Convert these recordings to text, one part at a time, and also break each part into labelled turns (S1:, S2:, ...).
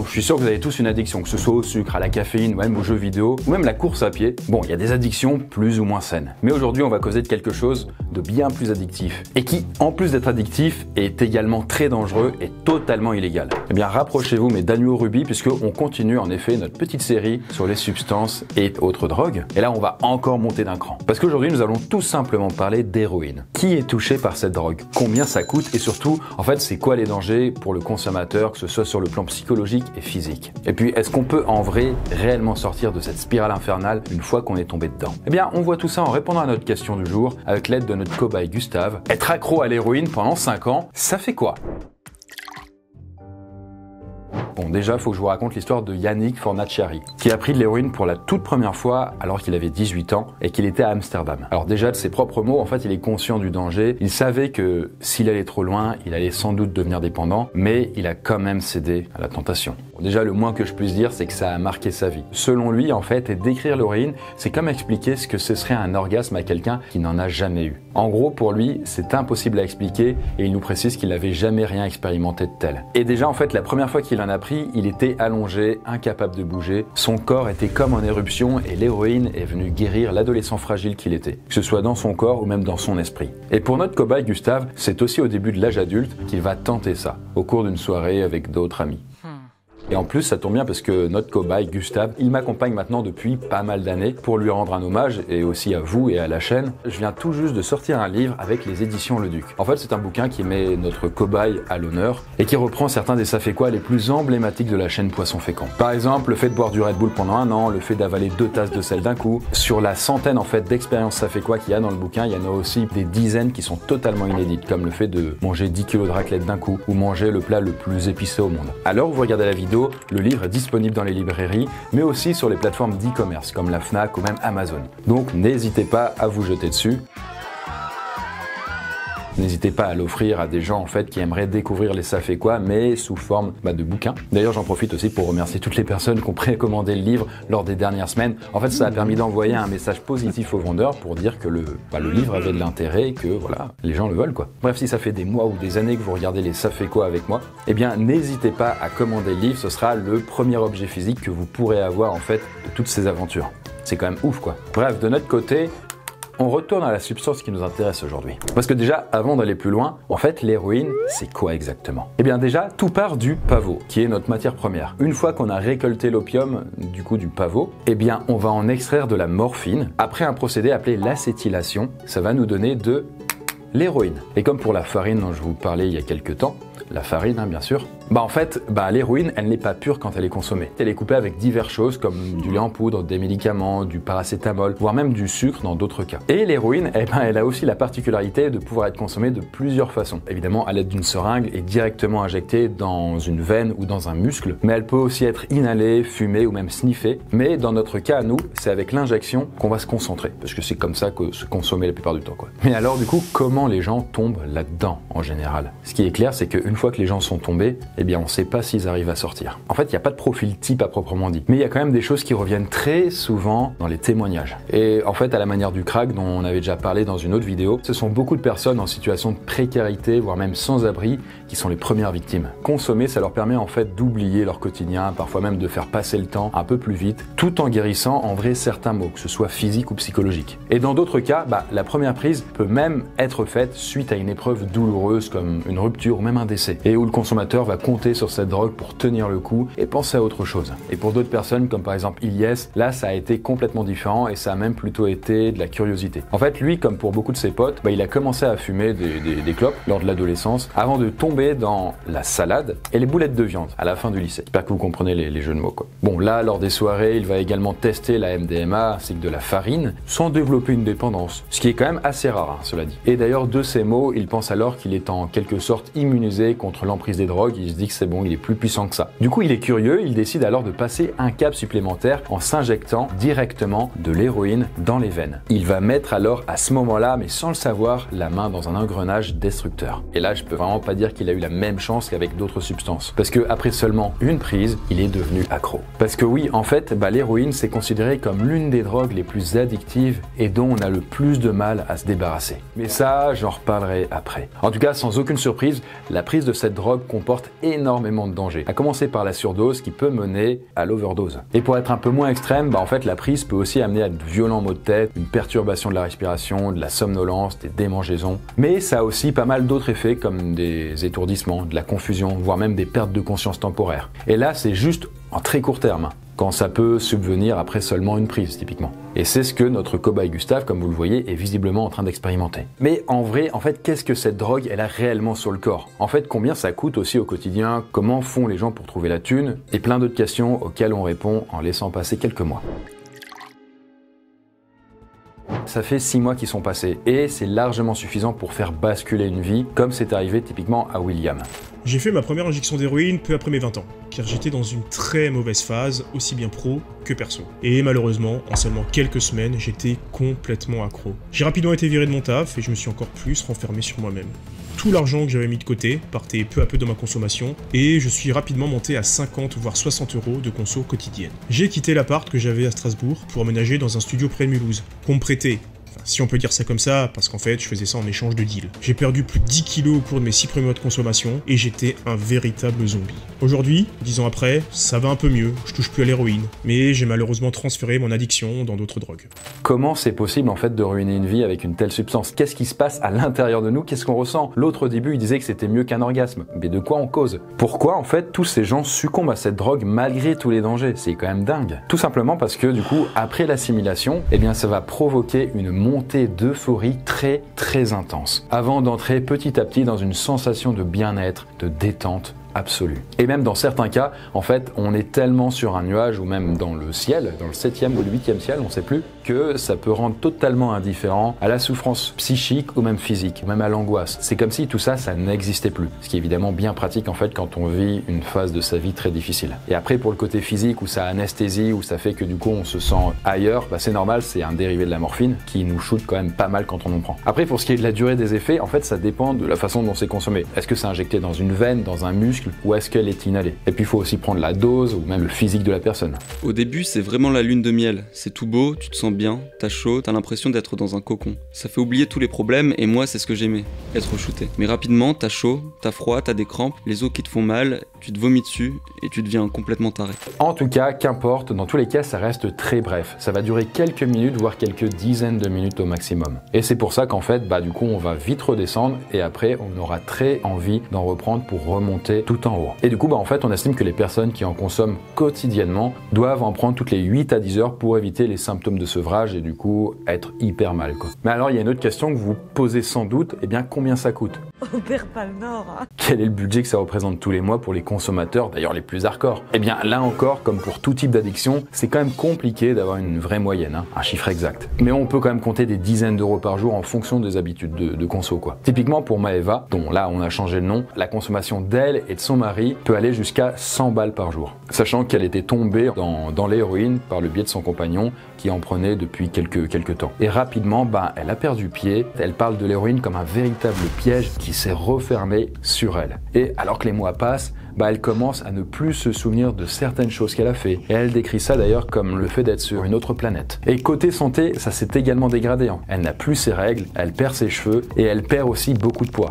S1: je suis sûr que vous avez tous une addiction, que ce soit au sucre, à la caféine, ou même aux jeux vidéo, ou même la course à pied. Bon, il y a des addictions plus ou moins saines. Mais aujourd'hui, on va causer de quelque chose de bien plus addictif. Et qui, en plus d'être addictif, est également très dangereux et totalement illégal. Eh bien, rapprochez-vous mes d'agneaux rubis, puisqu'on continue en effet notre petite série sur les substances et autres drogues. Et là, on va encore monter d'un cran. Parce qu'aujourd'hui, nous allons tout simplement parler d'héroïne. Qui est touché par cette drogue? Combien ça coûte? Et surtout, en fait, c'est quoi les dangers pour le consommateur, que ce soit sur le plan psychologique et physique? Et puis, est-ce qu'on peut en vrai réellement sortir de cette spirale infernale une fois qu'on est tombé dedans? Eh bien, on voit tout ça en répondant à notre question du jour avec l'aide de notre cobaye Gustave. Être accro à l'héroïne pendant 5 ans, ça fait quoi? Bon, déjà, il faut que je vous raconte l'histoire de Yannick Fornaciari, qui a pris de l'héroïne pour la toute première fois alors qu'il avait 18 ans et qu'il était à Amsterdam. Alors déjà, de ses propres mots, en fait, il est conscient du danger. Il savait que s'il allait trop loin, il allait sans doute devenir dépendant, mais il a quand même cédé à la tentation. Bon, déjà, le moins que je puisse dire, c'est que ça a marqué sa vie. Selon lui, en fait, et décrire l'héroïne, c'est comme expliquer ce que ce serait un orgasme à quelqu'un qui n'en a jamais eu. En gros, pour lui, c'est impossible à expliquer et il nous précise qu'il n'avait jamais rien expérimenté de tel. Et déjà, en fait, la première fois qu'il en a pris, il était allongé, incapable de bouger. Son corps était comme en éruption et l'héroïne est venue guérir l'adolescent fragile qu'il était, que ce soit dans son corps ou même dans son esprit. Et pour notre cobaye Gustave, c'est aussi au début de l'âge adulte qu'il va tenter ça, au cours d'une soirée avec d'autres amis. Et en plus, ça tombe bien parce que notre cobaye, Gustave, il m'accompagne maintenant depuis pas mal d'années pour lui rendre un hommage et aussi à vous et à la chaîne. Je viens tout juste de sortir un livre avec les éditions Le Duc. En fait, c'est un bouquin qui met notre cobaye à l'honneur et qui reprend certains des ça fait quoi les plus emblématiques de la chaîne Poisson Fécond. Par exemple, le fait de boire du Red Bull pendant 1 an, le fait d'avaler 2 tasses de sel d'un coup. Sur la centaine en fait d'expériences ça fait quoi qu'il y a dans le bouquin, il y en a aussi des dizaines qui sont totalement inédites, comme le fait de manger 10 kg de raclette d'un coup ou manger le plat le plus épicé au monde. Alors, vous regardez la vidéo, le livre est disponible dans les librairies, mais aussi sur les plateformes d'e-commerce comme la Fnac ou même Amazon. Donc n'hésitez pas à vous jeter dessus. N'hésitez pas à l'offrir à des gens en fait qui aimeraient découvrir les ça fait quoi, mais sous forme de bouquins. D'ailleurs, j'en profite aussi pour remercier toutes les personnes qui ont précommandé le livre lors des dernières semaines. En fait, ça a permis d'envoyer un message positif aux vendeurs pour dire que le livre avait de l'intérêt et que voilà, les gens le veulent quoi. Bref, si ça fait des mois ou des années que vous regardez les ça fait quoi avec moi, eh bien n'hésitez pas à commander le livre. Ce sera le premier objet physique que vous pourrez avoir en fait de toutes ces aventures. C'est quand même ouf quoi. Bref, de notre côté, on retourne à la substance qui nous intéresse aujourd'hui. Parce que déjà, avant d'aller plus loin, en fait, l'héroïne, c'est quoi exactement? Eh bien déjà, tout part du pavot, qui est notre matière première. Une fois qu'on a récolté l'opium, du pavot, eh bien, on va en extraire de la morphine. Après un procédé appelé l'acétylation, ça va nous donner de l'héroïne. Et comme pour la farine dont je vous parlais il y a quelques temps, la farine, bien sûr. En fait, l'héroïne, elle n'est pas pure quand elle est consommée. Elle est coupée avec diverses choses comme du lait en poudre, des médicaments, du paracétamol, voire même du sucre dans d'autres cas. Et l'héroïne, elle a aussi la particularité de pouvoir être consommée de plusieurs façons. Évidemment, à l'aide d'une seringue et directement injectée dans une veine ou dans un muscle, mais elle peut aussi être inhalée, fumée ou même sniffée. Mais dans notre cas, à nous, c'est avec l'injection qu'on va se concentrer, parce que c'est comme ça que se consommer la plupart du temps, quoi. Mais alors, du coup, comment les gens tombent là-dedans en général? Ce qui est clair, c'est qu'une fois que les gens sont tombés, eh bien on ne sait pas s'ils arrivent à sortir. En fait, il n'y a pas de profil type à proprement dit, mais il y a quand même des choses qui reviennent très souvent dans les témoignages. Et en fait, à la manière du crack dont on avait déjà parlé dans une autre vidéo, ce sont beaucoup de personnes en situation de précarité, voire même sans abri, qui sont les premières victimes. Consommer, ça leur permet en fait d'oublier leur quotidien, parfois même de faire passer le temps un peu plus vite, tout en guérissant en vrai certains maux, que ce soit physique ou psychologique. Et dans d'autres cas, la première prise peut même être faite suite à une épreuve douloureuse comme une rupture ou même un décès, et où le consommateur va compter sur cette drogue pour tenir le coup et penser à autre chose. Et pour d'autres personnes, comme par exemple Ilyes, là ça a été complètement différent et ça a même plutôt été de la curiosité. En fait, lui, comme pour beaucoup de ses potes, il a commencé à fumer des clopes lors de l'adolescence avant de tomber dans la salade et les boulettes de viande à la fin du lycée. J'espère que vous comprenez les jeux de mots, quoi. Bon, là, lors des soirées, il va également tester la MDMA ainsi que de la farine sans développer une dépendance, ce qui est quand même assez rare, cela dit. Et d'ailleurs, de ces mots, il pense alors qu'il est en quelque sorte immunisé contre l'emprise des drogues. Il se dit que c'est bon, il est plus puissant que ça. Du coup, il est curieux, il décide alors de passer un cap supplémentaire en s'injectant directement de l'héroïne dans les veines. Il va mettre alors à ce moment-là, mais sans le savoir, la main dans un engrenage destructeur. Et là, je peux vraiment pas dire qu'il a eu la même chance qu'avec d'autres substances. Parce que après seulement une prise, il est devenu accro. Parce que oui, en fait, l'héroïne, c'est considéré comme l'une des drogues les plus addictives et dont on a le plus de mal à se débarrasser. Mais ça, j'en reparlerai après. En tout cas, sans aucune surprise, la prise de cette drogue comporte énormément de dangers, à commencer par la surdose qui peut mener à l'overdose. Et pour être un peu moins extrême, en fait la prise peut aussi amener à de violents maux de tête, une perturbation de la respiration, de la somnolence, des démangeaisons. Mais ça a aussi pas mal d'autres effets comme des étourdissements, de la confusion, voire même des pertes de conscience temporaires. Et là c'est juste en très court terme, quand ça peut subvenir après seulement une prise typiquement. Et c'est ce que notre cobaye Gustave, comme vous le voyez, est visiblement en train d'expérimenter. Mais en vrai, qu'est-ce que cette drogue elle a réellement sur le corps? En fait, combien ça coûte aussi au quotidien? Comment font les gens pour trouver la thune? Et plein d'autres questions auxquelles on répond en laissant passer quelques mois. Ça fait 6 mois qui sont passés et c'est largement suffisant pour faire basculer une vie, comme c'est arrivé typiquement à William.
S2: J'ai fait ma première injection d'héroïne peu après mes 20 ans, car j'étais dans une très mauvaise phase, aussi bien pro que perso. Et malheureusement, en seulement quelques semaines, j'étais complètement accro. J'ai rapidement été viré de mon taf et je me suis encore plus renfermé sur moi-même. Tout l'argent que j'avais mis de côté partait peu à peu dans ma consommation et je suis rapidement monté à 50 voire 60 € de conso quotidienne. J'ai quitté l'appart que j'avais à Strasbourg pour emménager dans un studio près de Mulhouse, qu'on me prêtait. Si on peut dire ça comme ça, parce qu'en fait, je faisais ça en échange de deals. J'ai perdu plus de 10 kilos au cours de mes 6 premiers mois de consommation, et j'étais un véritable zombie. Aujourd'hui, 10 ans après, ça va un peu mieux, je touche plus à l'héroïne, mais j'ai malheureusement transféré mon addiction dans d'autres drogues.
S1: Comment c'est possible de ruiner une vie avec une telle substance? Qu'est-ce qui se passe à l'intérieur de nous? Qu'est-ce qu'on ressent? L'autre au début, il disait que c'était mieux qu'un orgasme. Mais de quoi on cause? Pourquoi tous ces gens succombent à cette drogue malgré tous les dangers? C'est quand même dingue. Tout simplement parce que du coup, après l'assimilation, ça va provoquer une montée d'euphorie très intense, avant d'entrer petit à petit dans une sensation de bien-être, de détente absolue. Et même dans certains cas, on est tellement sur un nuage ou même dans le ciel, dans le 7e ou le 8e ciel, on ne sait plus, que ça peut rendre totalement indifférent à la souffrance psychique ou même physique, ou même à l'angoisse. C'est comme si tout ça, ça n'existait plus. Ce qui est évidemment bien pratique quand on vit une phase de sa vie très difficile. Et après, pour le côté physique, où ça anesthésie, où ça fait que du coup on se sent ailleurs, c'est normal, c'est un dérivé de la morphine qui nous shoot quand même pas mal quand on en prend. Après, pour ce qui est de la durée des effets, ça dépend de la façon dont c'est consommé. Est-ce que c'est injecté dans une veine, dans un muscle, ou est-ce qu'elle est inhalée? Et puis il faut aussi prendre la dose ou même le physique de la personne.
S3: Au début, c'est vraiment la lune de miel. C'est tout beau, tu te sens bien, t'as chaud, t'as l'impression d'être dans un cocon. Ça fait oublier tous les problèmes et moi, c'est ce que j'aimais, être shooté. Mais rapidement, t'as chaud, t'as froid, t'as des crampes, les os qui te font mal, tu te vomis dessus et tu deviens complètement taré.
S1: En tout cas, qu'importe, dans tous les cas, ça reste très bref. Ça va durer quelques minutes, voire quelques dizaines de minutes au maximum. Et c'est pour ça du coup, on va vite redescendre et après, on aura très envie d'en reprendre pour remonter tout en haut. Et du coup, on estime que les personnes qui en consomment quotidiennement doivent en prendre toutes les 8 à 10 heures pour éviter les symptômes de sevrage et du coup, être hyper mal, quoi. Mais alors, il y a une autre question que vous posez sans doute, combien ça coûte?
S4: On perd pas le nord.
S1: Quel est le budget que ça représente tous les mois pour les consommateurs, d'ailleurs les plus hardcore? Là encore, comme pour tout type d'addiction, c'est quand même compliqué d'avoir une vraie moyenne, un chiffre exact. Mais on peut quand même compter des dizaines d'euros par jour en fonction des habitudes de conso, quoi. Typiquement pour Maëva, dont là on a changé le nom, la consommation d'elle et de son mari peut aller jusqu'à 100 balles par jour. Sachant qu'elle était tombée dans l'héroïne par le biais de son compagnon qui en prenait depuis quelques temps. Et rapidement, elle a perdu pied. Elle parle de l'héroïne comme un véritable piège qui s'est refermé sur elle. Et alors que les mois passent, elle commence à ne plus se souvenir de certaines choses qu'elle a fait. Et elle décrit ça d'ailleurs comme le fait d'être sur une autre planète. Et côté santé, ça s'est également dégradé. Elle n'a plus ses règles, elle perd ses cheveux et elle perd aussi beaucoup de poids.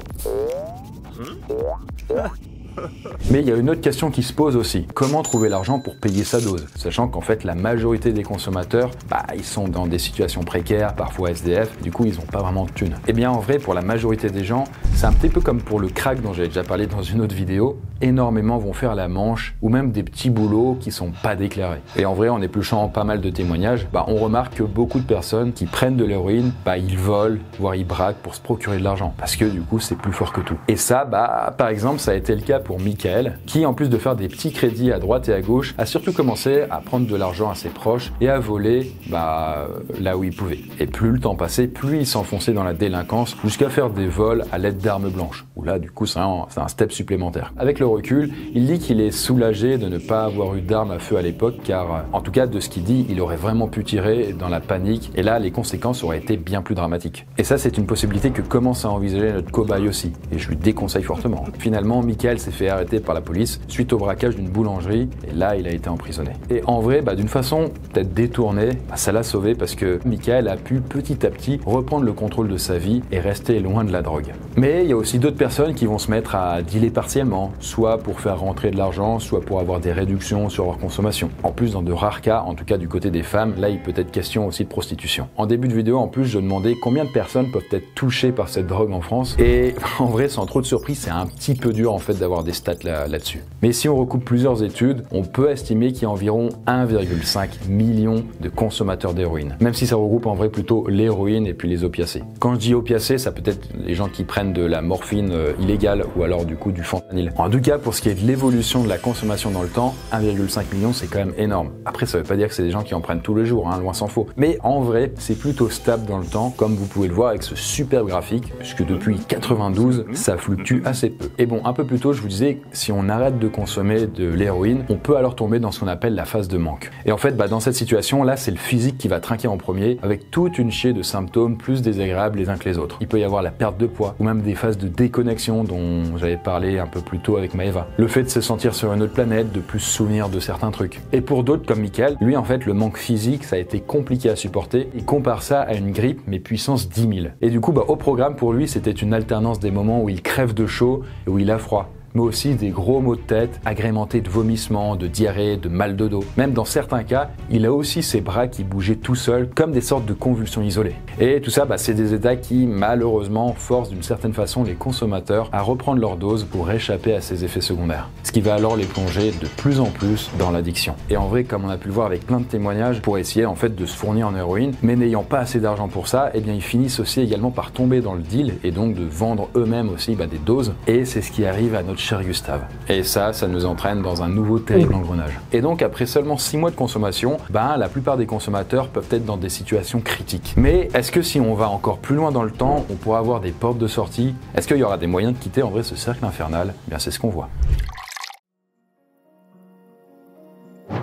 S1: Mais il y a une autre question qui se pose aussi. Comment trouver l'argent pour payer sa dose? Sachant la majorité des consommateurs, ils sont dans des situations précaires, parfois SDF, du coup ils n'ont pas vraiment de thunes. En vrai, pour la majorité des gens, c'est un petit peu comme pour le crack dont j'avais déjà parlé dans une autre vidéo. Énormément vont faire la manche ou même des petits boulots qui sont pas déclarés. Et en vrai, en épluchant pas mal de témoignages, on remarque que beaucoup de personnes qui prennent de l'héroïne, ils volent, voire ils braquent pour se procurer de l'argent. Parce que du coup, c'est plus fort que tout. Et ça, par exemple, ça a été le cas pour Michael, qui en plus de faire des petits crédits à droite et à gauche, a surtout commencé à prendre de l'argent à ses proches et à voler là où il pouvait. Et plus le temps passait, plus il s'enfonçait dans la délinquance jusqu'à faire des vols à l'aide d'armes blanches. Où là, du coup, c'est un step supplémentaire. Avec le recul, il dit qu'il est soulagé de ne pas avoir eu d'armes à feu à l'époque, car en tout cas, de ce qu'il dit, il aurait vraiment pu tirer dans la panique et là, les conséquences auraient été bien plus dramatiques. Et ça, c'est une possibilité que commence à envisager notre cobaye aussi. Et je lui déconseille fortement. Finalement, Michael s'est fait arrêter par la police suite au braquage d'une boulangerie et là il a été emprisonné. Et en vrai, d'une façon peut-être détournée, ça l'a sauvé parce que Michael a pu petit à petit reprendre le contrôle de sa vie et rester loin de la drogue. Mais il y a aussi d'autres personnes qui vont se mettre à dealer partiellement, soit pour faire rentrer de l'argent, soit pour avoir des réductions sur leur consommation. En plus, dans de rares cas, en tout cas du côté des femmes, là il peut être question aussi de prostitution. En début de vidéo, en plus, je demandais combien de personnes peuvent être touchées par cette drogue en France. Et en vrai, sans trop de surprise, c'est un petit peu dur en fait d'avoir des stats là-dessus. Mais si on recoupe plusieurs études, on peut estimer qu'il y a environ 1,5 million de consommateurs d'héroïne. Même si ça regroupe en vrai plutôt l'héroïne et puis les opiacés. Quand je dis opiacés, ça peut être les gens qui prennent de la morphine illégale ou alors du coup du fentanyl. En tout cas, pour ce qui est de l'évolution de la consommation dans le temps, 1,5 million, c'est quand même énorme. Après, ça veut pas dire que c'est des gens qui en prennent tous les jours, loin s'en faut. Mais en vrai, c'est plutôt stable dans le temps, comme vous pouvez le voir avec ce superbe graphique, puisque depuis 92, ça fluctue assez peu. Et bon, un peu plus tôt, je vous disais, si on arrête de consommer de l'héroïne, on peut alors tomber dans ce qu'on appelle la phase de manque. Et en fait, dans cette situation, là, c'est le physique qui va trinquer en premier, avec toute une chier de symptômes plus désagréables les uns que les autres. Il peut y avoir la perte de poids, ou même des phases de déconnexion dont j'avais parlé un peu plus tôt avec Maëva. Le fait de se sentir sur une autre planète, de plus se souvenir de certains trucs. Et pour d'autres, comme Michael, lui, en fait, le manque physique, ça a été compliqué à supporter. Il compare ça à une grippe, mais puissance 10 000. Et du coup, au programme, pour lui, c'était une alternance des moments où il crève de chaud et où il a froid, mais aussi des gros maux de tête agrémentés de vomissements, de diarrhée, de mal de dos. Même dans certains cas, il a aussi ses bras qui bougeaient tout seuls, comme des sortes de convulsions isolées. Et tout ça, c'est des états qui, malheureusement, forcent d'une certaine façon les consommateurs à reprendre leur dose pour échapper à ces effets secondaires. Ce qui va alors les plonger de plus en plus dans l'addiction. Et en vrai, comme on a pu le voir avec plein de témoignages, pour essayer en fait de se fournir en héroïne, mais n'ayant pas assez d'argent pour ça, ils finissent aussi également par tomber dans le deal et donc de vendre eux-mêmes aussi des doses. Et c'est ce qui arrive à notre cher Gustave. Et ça nous entraîne dans un nouveau terrible engrenage. Et donc après seulement 6 mois de consommation, la plupart des consommateurs peuvent être dans des situations critiques. Mais est-ce que si on va encore plus loin dans le temps, on pourra avoir des portes de sortie? Est-ce qu'il y aura des moyens de quitter en vrai ce cercle infernal? C'est ce qu'on voit.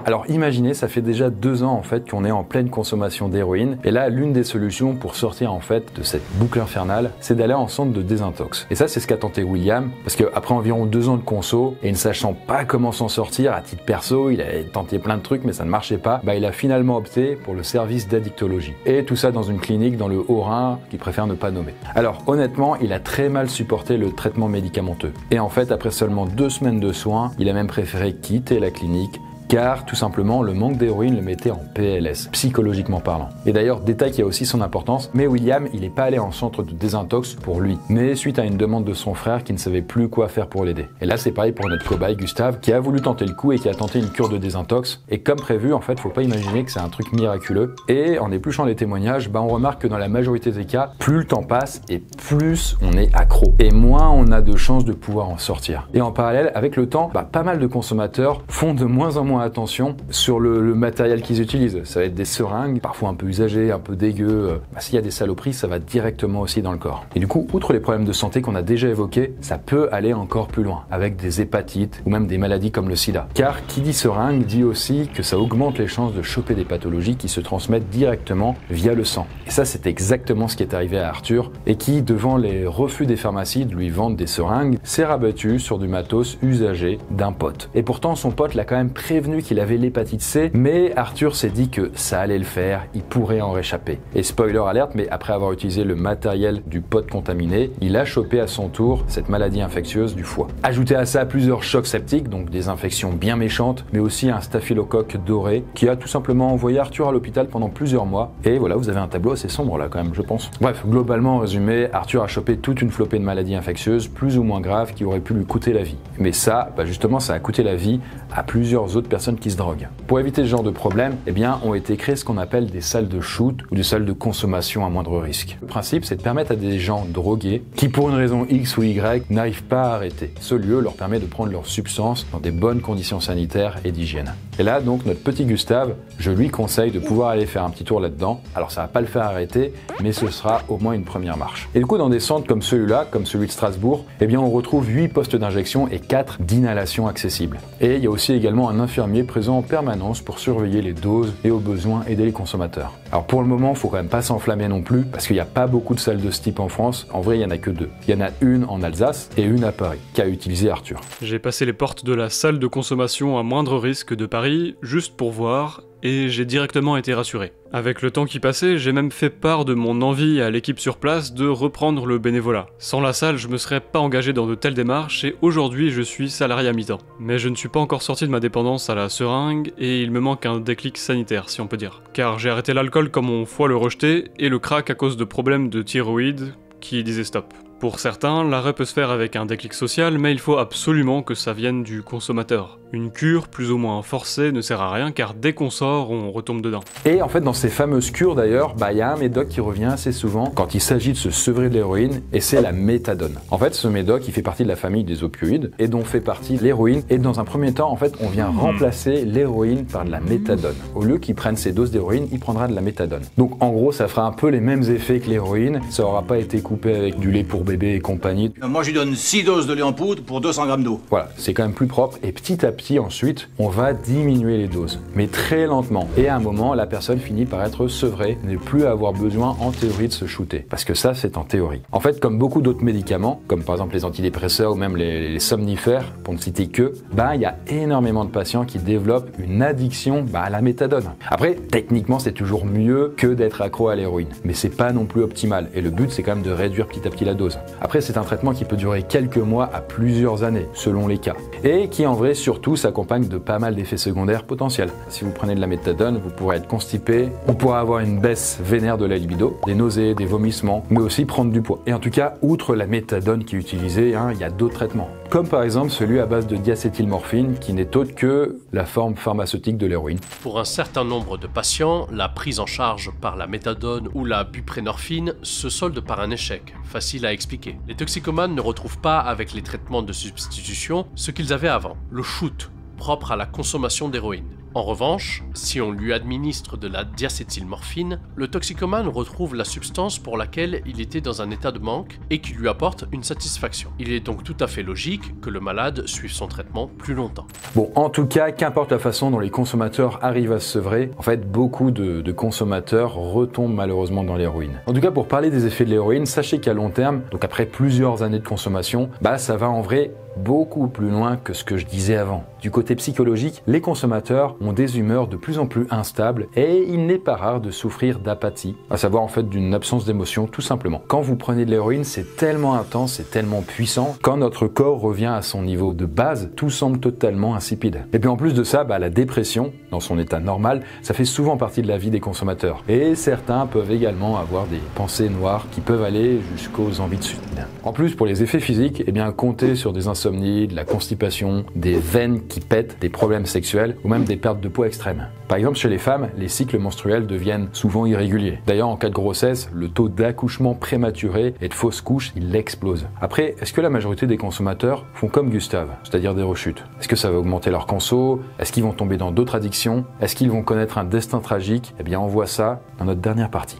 S1: Alors imaginez, ça fait déjà 2 ans en fait qu'on est en pleine consommation d'héroïne et là l'une des solutions pour sortir en fait de cette boucle infernale, c'est d'aller en centre de désintox. Et ça c'est ce qu'a tenté William parce qu'après environ 2 ans de conso et ne sachant pas comment s'en sortir à titre perso, il a tenté plein de trucs mais ça ne marchait pas, il a finalement opté pour le service d'addictologie. Et tout ça dans une clinique dans le Haut-Rhin qu'il préfère ne pas nommer. Alors honnêtement, il a très mal supporté le traitement médicamenteux. Et en fait après seulement 2 semaines de soins, il a même préféré quitter la clinique car tout simplement le manque d'héroïne le mettait en PLS, psychologiquement parlant. Et d'ailleurs, détail qui a aussi son importance, mais William, il n'est pas allé en centre de désintox pour lui, mais suite à une demande de son frère qui ne savait plus quoi faire pour l'aider. Et là, c'est pareil pour notre cobaye Gustave, qui a voulu tenter le coup et qui a tenté une cure de désintox. Et comme prévu, en fait, faut pas imaginer que c'est un truc miraculeux. Et en épluchant les témoignages, on remarque que dans la majorité des cas, plus le temps passe et plus on est accro. Et moins on a de chances de pouvoir en sortir. Et en parallèle, avec le temps, pas mal de consommateurs font de moins en moins attention sur le matériel qu'ils utilisent. Ça va être des seringues, parfois un peu usagées, un peu dégueu. S'il y a des saloperies, ça va directement aussi dans le corps. Et du coup, outre les problèmes de santé qu'on a déjà évoqués, ça peut aller encore plus loin, avec des hépatites ou même des maladies comme le sida. Car qui dit seringue dit aussi que ça augmente les chances de choper des pathologies qui se transmettent directement via le sang. Et ça, c'est exactement ce qui est arrivé à Arthur et qui, devant les refus des pharmacies de lui vendre des seringues, s'est rabattu sur du matos usagé d'un pote. Et pourtant, son pote l'a quand même prévenu qu'il avait l'hépatite C, mais Arthur s'est dit que ça allait le faire, il pourrait en réchapper. Et spoiler alerte, mais après avoir utilisé le matériel du pote contaminé, il a chopé à son tour cette maladie infectieuse du foie. Ajoutez à ça plusieurs chocs septiques, donc des infections bien méchantes, mais aussi un staphylocoque doré qui a tout simplement envoyé Arthur à l'hôpital pendant plusieurs mois. Et voilà, vous avez un tableau assez sombre là quand même, je pense. Bref, globalement en résumé, Arthur a chopé toute une flopée de maladies infectieuses plus ou moins graves qui auraient pu lui coûter la vie. Mais ça, justement, ça a coûté la vie à plusieurs autres personnes qui se droguent. Pour éviter ce genre de problème, ont été créées ce qu'on appelle des salles de shoot ou des salles de consommation à moindre risque. Le principe, c'est de permettre à des gens drogués qui, pour une raison X ou Y, n'arrivent pas à arrêter. Ce lieu leur permet de prendre leurs substances dans des bonnes conditions sanitaires et d'hygiène. Et là, donc, notre petit Gustave, je lui conseille de pouvoir aller faire un petit tour là-dedans. Alors, ça va pas le faire arrêter, mais ce sera au moins une première marche. Et du coup, dans des centres comme celui-là, comme celui de Strasbourg, on retrouve 8 postes d'injection et 4 d'inhalation accessibles. Et il y a aussi également un infirmier infirmiers présents en permanence pour surveiller les doses et au besoin aider les consommateurs. Alors pour le moment, faut quand même pas s'enflammer non plus, parce qu'il n'y a pas beaucoup de salles de ce type en France. En vrai, il y en a que 2. Il y en a une en Alsace et une à Paris, qu'a utilisé Arthur.
S4: J'ai passé les portes de la salle de consommation à moindre risque de Paris, juste pour voir, et j'ai directement été rassuré. Avec le temps qui passait, j'ai même fait part de mon envie à l'équipe sur place de reprendre le bénévolat. Sans la salle, je me serais pas engagé dans de telles démarches et aujourd'hui je suis salarié à mi-temps. Mais je ne suis pas encore sorti de ma dépendance à la seringue et il me manque un déclic sanitaire, si on peut dire. Car j'ai arrêté l'alcool quand mon foie le rejetait et le crack à cause de problèmes de thyroïde qui disaient stop. Pour certains, l'arrêt peut se faire avec un déclic social, mais il faut absolument que ça vienne du consommateur. Une cure, plus ou moins forcée, ne sert à rien car dès qu'on sort, on retombe dedans.
S1: Et en fait, dans ces fameuses cures d'ailleurs, il y a un médoc qui revient assez souvent quand il s'agit de se sevrer de l'héroïne, et c'est la méthadone. En fait, ce médoc, il fait partie de la famille des opioïdes, et dont fait partie l'héroïne, et dans un premier temps, en fait, on vient remplacer l'héroïne par de la méthadone. Au lieu qu'il prenne ses doses d'héroïne, il prendra de la méthadone. Donc en gros, ça fera un peu les mêmes effets que l'héroïne, ça n'aura pas été coupé avec du lait pour bébé et compagnie.
S5: Moi, je lui donne 6 doses de lait en poudre pour 200 grammes d'eau.
S1: Voilà, c'est quand même plus propre, et petit à petit, ensuite, on va diminuer les doses, mais très lentement. Et à un moment, la personne finit par être sevrée, ne plus avoir besoin en théorie de se shooter. Parce que ça, c'est en théorie. En fait, comme beaucoup d'autres médicaments, comme par exemple les antidépresseurs ou même les somnifères, pour ne citer que, il y a énormément de patients qui développent une addiction à la méthadone. Après, techniquement, c'est toujours mieux que d'être accro à l'héroïne, mais c'est pas non plus optimal. Et le but, c'est quand même de réduire petit à petit la dose. Après, c'est un traitement qui peut durer quelques mois à plusieurs années, selon les cas. Et qui, en vrai, surtout, s'accompagne de pas mal d'effets secondaires potentiels. Si vous prenez de la méthadone, vous pourrez être constipé, vous pourrez avoir une baisse vénère de la libido, des nausées, des vomissements, mais aussi prendre du poids. Et en tout cas, outre la méthadone qui est utilisée, il y a d'autres traitements. Comme par exemple celui à base de diacétylmorphine, qui n'est autre que la forme pharmaceutique de l'héroïne.
S6: Pour un certain nombre de patients, la prise en charge par la méthadone ou la buprénorphine se solde par un échec, facile à expliquer. Les toxicomanes ne retrouvent pas avec les traitements de substitution ce qu'ils avaient avant, le shoot, propre à la consommation d'héroïne. En revanche, si on lui administre de la diacétylmorphine, le toxicomane retrouve la substance pour laquelle il était dans un état de manque et qui lui apporte une satisfaction. Il est donc tout à fait logique que le malade suive son traitement plus longtemps.
S1: Bon, en tout cas, qu'importe la façon dont les consommateurs arrivent à se sevrer, en fait, beaucoup de consommateurs retombent malheureusement dans l'héroïne. En tout cas, pour parler des effets de l'héroïne, sachez qu'à long terme, donc après plusieurs années de consommation, ça va en vrai beaucoup plus loin que ce que je disais avant. Du côté psychologique, les consommateurs ont des humeurs de plus en plus instables et il n'est pas rare de souffrir d'apathie, à savoir en fait d'une absence d'émotion tout simplement. Quand vous prenez de l'héroïne, c'est tellement intense, c'est tellement puissant, quand notre corps revient à son niveau de base, tout semble totalement insipide. Et puis en plus de ça, la dépression, dans son état normal, ça fait souvent partie de la vie des consommateurs. Et certains peuvent également avoir des pensées noires qui peuvent aller jusqu'aux envies de suicide. En plus, pour les effets physiques, comptez sur des insomnies, de la constipation, des veines qui pètent, des problèmes sexuels ou même des pertes de poids extrêmes. Par exemple, chez les femmes, les cycles menstruels deviennent souvent irréguliers. D'ailleurs, en cas de grossesse, le taux d'accouchement prématuré et de fausses couches, il explose. Après, est-ce que la majorité des consommateurs font comme Gustave, c'est-à-dire des rechutes? Est-ce que ça va augmenter leur conso? Est-ce qu'ils vont tomber dans d'autres addictions? Est-ce qu'ils vont connaître un destin tragique? On voit ça dans notre dernière partie.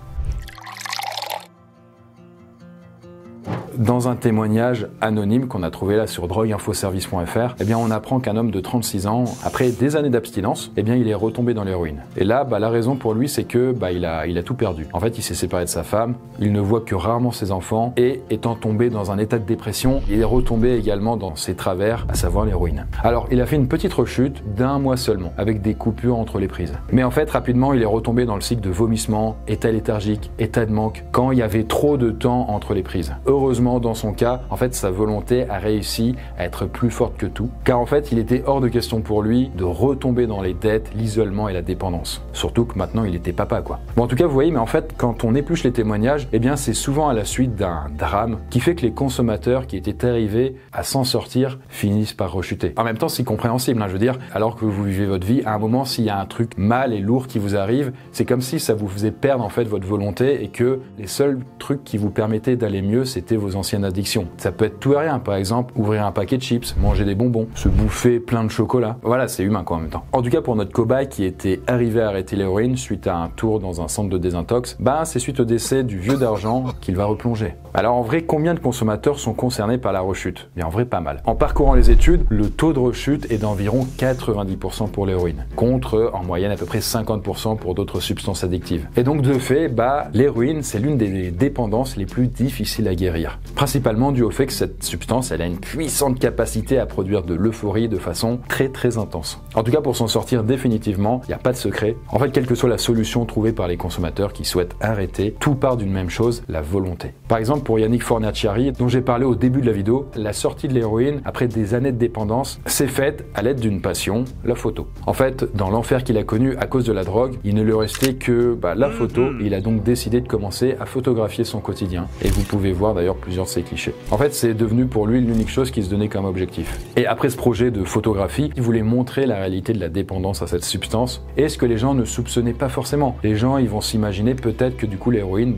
S1: Dans un témoignage anonyme qu'on a trouvé là sur drogueinfoservice.fr, on apprend qu'un homme de 36 ans, après des années d'abstinence, il est retombé dans l'héroïne. Et là, la raison pour lui, c'est que il a tout perdu. En fait, il s'est séparé de sa femme, il ne voit que rarement ses enfants, et étant tombé dans un état de dépression, il est retombé également dans ses travers, à savoir l'héroïne. Alors, il a fait une petite rechute d'1 mois seulement, avec des coupures entre les prises. Mais en fait, rapidement, il est retombé dans le cycle de vomissement, état léthargique, état de manque, quand il y avait trop de temps entre les prises. Heureusement, dans son cas, en fait, sa volonté a réussi à être plus forte que tout, car en fait, il était hors de question pour lui de retomber dans les dettes, l'isolement et la dépendance. Surtout que maintenant, il était papa, quoi. Bon, en tout cas, vous voyez, mais en fait, quand on épluche les témoignages, c'est souvent à la suite d'un drame qui fait que les consommateurs qui étaient arrivés à s'en sortir finissent par rechuter. En même temps, c'est compréhensible, je veux dire, alors que vous vivez votre vie, à un moment, s'il y a un truc mal et lourd qui vous arrive, c'est comme si ça vous faisait perdre en fait votre volonté et que les seuls trucs qui vous permettaient d'aller mieux, c'était vos vos anciennes addictions. Ça peut être tout et rien, par exemple, ouvrir un paquet de chips, manger des bonbons, se bouffer plein de chocolat. Voilà, c'est humain quoi en même temps. En tout cas, pour notre cobaye qui était arrivé à arrêter l'héroïne suite à un tour dans un centre de désintox, c'est suite au décès du vieux d'argent qu'il va replonger. Alors en vrai, combien de consommateurs sont concernés par la rechute? Bien en vrai, pas mal. En parcourant les études, le taux de rechute est d'environ 90% pour l'héroïne, contre en moyenne à peu près 50% pour d'autres substances addictives. Et donc de fait, l'héroïne, c'est l'une des dépendances les plus difficiles à guérir. Principalement dû au fait que cette substance, elle a une puissante capacité à produire de l'euphorie de façon très intense. En tout cas, pour s'en sortir définitivement, il n'y a pas de secret. En fait, quelle que soit la solution trouvée par les consommateurs qui souhaitent arrêter, tout part d'une même chose, la volonté. Par exemple, pour Yannick Fornaciari, dont j'ai parlé au début de la vidéo, la sortie de l'héroïne, après des années de dépendance, s'est faite à l'aide d'une passion, la photo. En fait, dans l'enfer qu'il a connu à cause de la drogue, il ne lui restait que la photo. Il a donc décidé de commencer à photographier son quotidien. Et vous pouvez voir d'ailleurs plusieurs de ses clichés. En fait, c'est devenu pour lui l'unique chose qu'il se donnait comme objectif. Et après ce projet de photographie, il voulait montrer la réalité de la dépendance à cette substance et ce que les gens ne soupçonnaient pas forcément. Les gens, ils vont s'imaginer peut-être que du coup l'héroïne,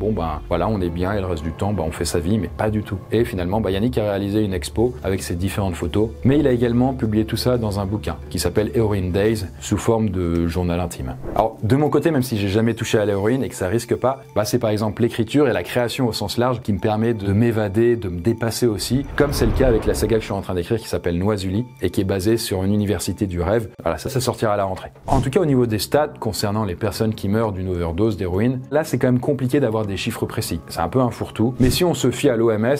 S1: voilà, on est bien et le reste du temps, on fait sa vie, mais pas du tout. Et finalement, Yannick a réalisé une expo avec ses différentes photos, mais il a également publié tout ça dans un bouquin qui s'appelle Heroin Days, sous forme de journal intime. Alors, de mon côté, même si j'ai jamais touché à l'héroïne et que ça risque pas, c'est par exemple l'écriture et la création au sens large qui me permet de m'évader, de me dépasser aussi, comme c'est le cas avec la saga que je suis en train d'écrire qui s'appelle Noisuli et qui est basée sur une université du rêve. Voilà, ça sortira à la rentrée. En tout cas, au niveau des stats concernant les personnes qui meurent d'une overdose d'héroïne, là c'est quand même compliqué d'avoir des chiffres précis. C'est un peu un fourre-tout, mais si on se fie à l'OMS,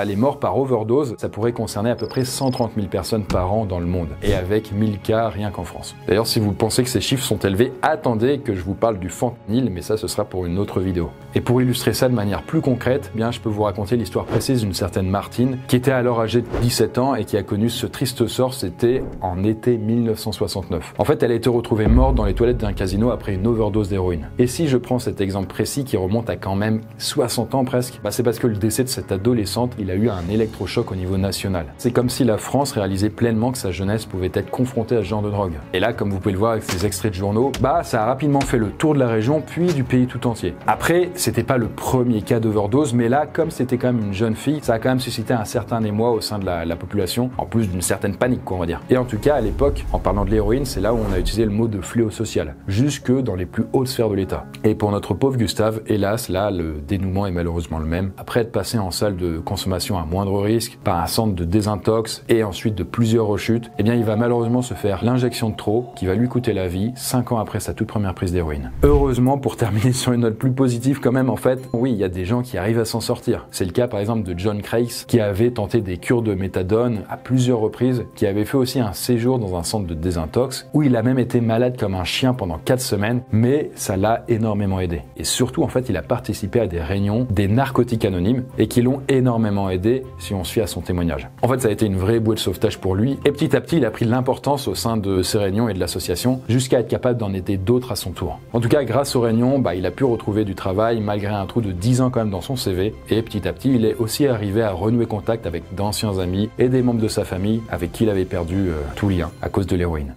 S1: les morts par overdose, ça pourrait concerner à peu près 130 000 personnes par an dans le monde, et avec 1000 cas rien qu'en France. D'ailleurs, si vous pensez que ces chiffres sont élevés, attendez que je vous parle du fentanyl, mais ça ce sera pour une autre vidéo. Et pour illustrer ça de manière plus concrète, je peux vous raconter l'histoire précise d'une certaine Martine, qui était alors âgée de 17 ans et qui a connu ce triste sort, c'était en été 1969. En fait, elle a été retrouvée morte dans les toilettes d'un casino après une overdose d'héroïne. Et si je prends cet exemple précis qui remonte à quand même 60 ans presque, c'est parce que le décès de cette adolescente, il a eu un électrochoc au niveau national. C'est comme si la France réalisait pleinement que sa jeunesse pouvait être confrontée à ce genre de drogue. Et là, comme vous pouvez le voir avec ces extraits de journaux, ça a rapidement fait le tour de la région puis du pays tout entier. Après, c'était pas le premier cas d'overdose, mais là, comme c'était quand même une jeune fille, ça a quand même suscité un certain émoi au sein de la population, en plus d'une certaine panique, on va dire. Et en tout cas, à l'époque, en parlant de l'héroïne, c'est là où on a utilisé le mot de fléau social, jusque dans les plus hautes sphères de l'État. Et pour notre pauvre Gustave, hélas, là, le dénouement est malheureusement le même. Après être passé en salle de consommation à moindre risque, par un centre de désintox et ensuite de plusieurs rechutes, il va malheureusement se faire l'injection de trop qui va lui coûter la vie 5 ans après sa toute première prise d'héroïne. Heureusement, pour terminer sur une note plus positive quand même, en fait, oui, il y a des gens qui arrivent à s'en sortir. C'est le cas par exemple de John Crace qui avait tenté des cures de méthadone à plusieurs reprises, qui avait fait aussi un séjour dans un centre de désintox où il a même été malade comme un chien pendant 4 semaines, mais ça l'a énormément aidé. Et surtout, en fait, il a participé à des réunions des narcotiques anonymes et qui l'ont énormément aidé si on se fie à son témoignage. En fait, ça a été une vraie bouée de sauvetage pour lui et petit à petit, il a pris de l'importance au sein de ces réunions et de l'association jusqu'à être capable d'en aider d'autres à son tour. En tout cas, grâce aux réunions, il a pu retrouver du travail malgré un trou de 10 ans quand même dans son CV et petit à petit, il est aussi arrivé à renouer contact avec d'anciens amis et des membres de sa famille avec qui il avait perdu tout lien à cause de l'héroïne.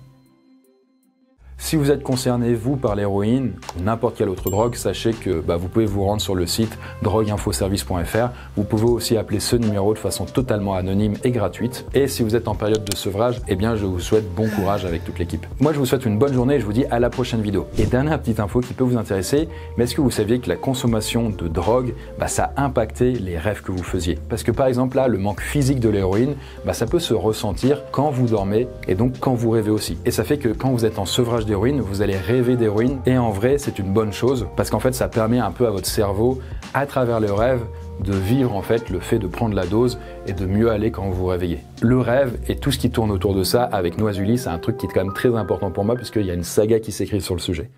S1: Si vous êtes concerné, vous, par l'héroïne ou n'importe quelle autre drogue, sachez que vous pouvez vous rendre sur le site drogueinfoservice.fr. Vous pouvez aussi appeler ce numéro de façon totalement anonyme et gratuite. Et si vous êtes en période de sevrage, je vous souhaite bon courage avec toute l'équipe. Moi, je vous souhaite une bonne journée et je vous dis à la prochaine vidéo. Et dernière petite info qui peut vous intéresser, mais est-ce que vous saviez que la consommation de drogue, ça a impacté les rêves que vous faisiez? Parce que par exemple là, le manque physique de l'héroïne, ça peut se ressentir quand vous dormez et donc quand vous rêvez aussi. Et ça fait que quand vous êtes en sevrage d'héroïne, vous allez rêver d'héroïne et en vrai c'est une bonne chose parce qu'en fait ça permet un peu à votre cerveau à travers le rêve de vivre en fait le fait de prendre la dose et de mieux aller quand vous vous réveillez. Le rêve et tout ce qui tourne autour de ça avec Noisuli, c'est un truc qui est quand même très important pour moi puisqu'il y a une saga qui s'écrit sur le sujet.